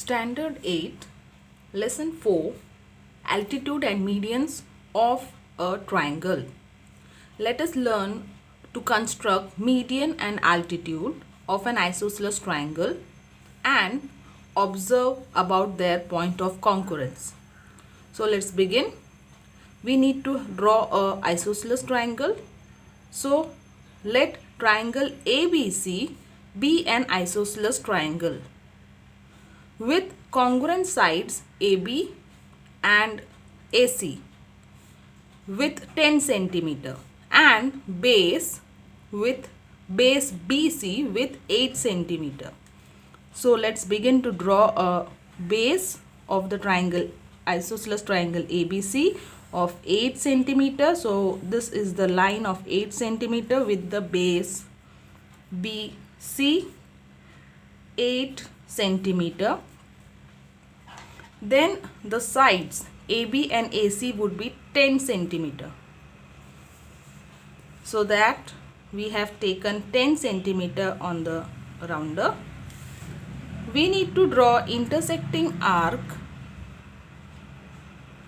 Standard 8, Lesson 4, Altitude and Medians of a Triangle. Let us learn to construct median and altitude of an isosceles triangle and observe about their point of concurrence. So let's begin. We need to draw a isosceles triangle. So let triangle ABC be an isosceles triangle with congruent sides AB and AC with 10 centimeter and base BC with 8 centimeter. So let's begin to draw a base of the triangle isosceles triangle ABC of 8 centimeter. So this is the line of 8 centimeter with the base BC 8 centimeter. Then the sides AB and AC would be 10 centimeter. So that we have taken 10 centimeter on the rounder. We need to draw intersecting arc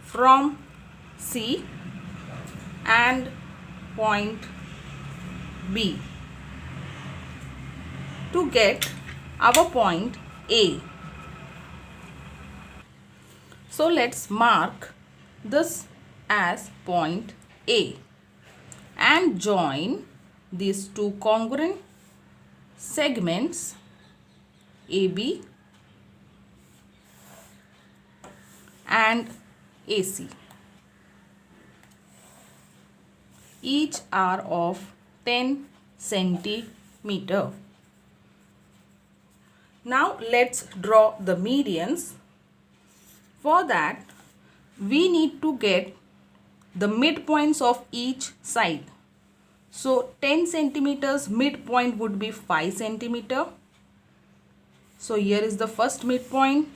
from C and point B to get our point A. So let's mark this as point A and join these two congruent segments AB and AC. Each are of 10 centimeter. Now let's draw the medians. For that, we need to get the midpoints of each side. So 10 centimeters midpoint would be 5 centimeter. So here is the first midpoint.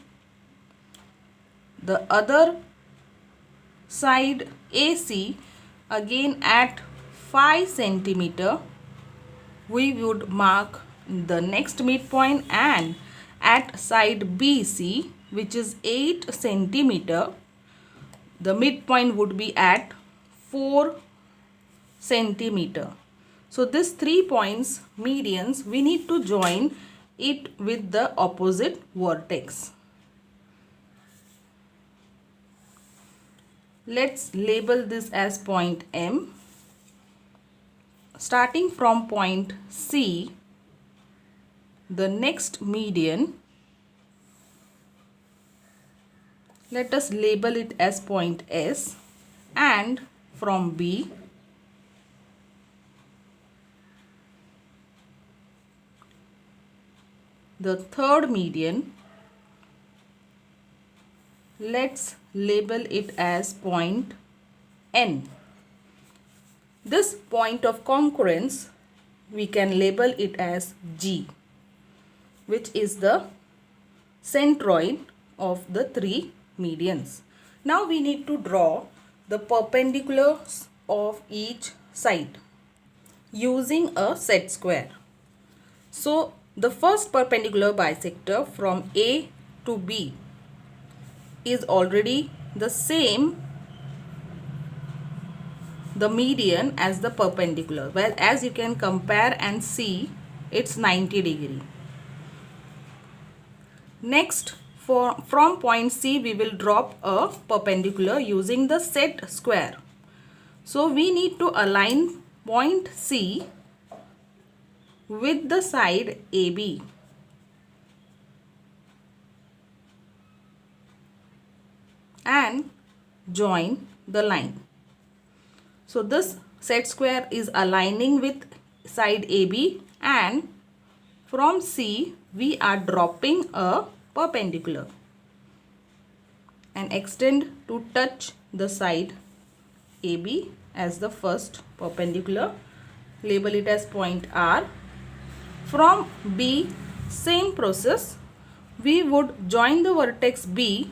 The other side AC again at 5 centimeter. We would mark the next midpoint, and at side BC, which is 8 centimeter, the midpoint would be at 4 centimeter. So this 3 points medians, we need to join it with the opposite vertex. Let's label this as point M. Starting from point C, the next median, let us label it as point S, and from B, the third median, let's label it as point N. This point of concurrence, we can label it as G, which is the centroid of the three medians. Now we need to draw the perpendiculars of each side using a set square. So the first perpendicular bisector from A to B is already the same the median as the perpendicular. Well, as you can compare and see, it's 90 degree. Next, from point C, we will drop a perpendicular using the set square. So we need to align point C with the side AB. And join the line. So this set square is aligning with side AB, and from C we are dropping a perpendicular and extend to touch the side AB as the first perpendicular. Label it as point R. From B, same process. We would join the vertex B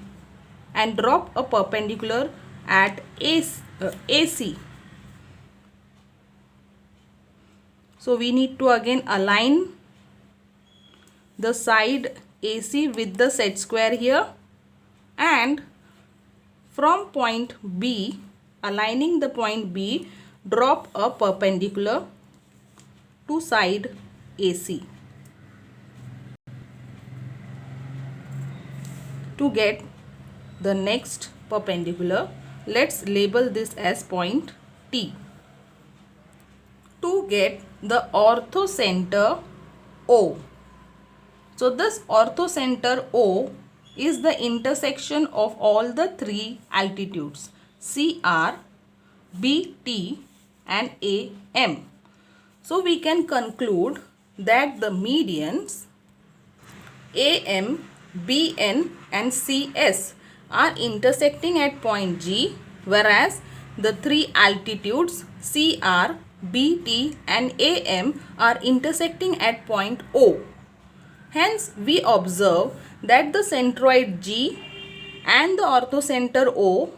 and drop a perpendicular at AC. So we need to again align the side AC with the set square here, and from point B, aligning the point B, drop a perpendicular to side AC. To get the next perpendicular, let's label this as point T. To get the orthocenter O. So this orthocenter O is the intersection of all the three altitudes CR, BT and AM. So we can conclude that the medians AM, BN and CS are intersecting at point G, whereas the three altitudes CR, BT and AM are intersecting at point O. Hence, we observe that the centroid G and the orthocenter O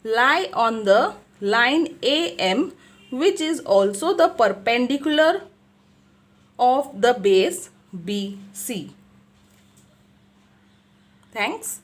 lie on the line AM, which is also the perpendicular of the base BC. Thanks.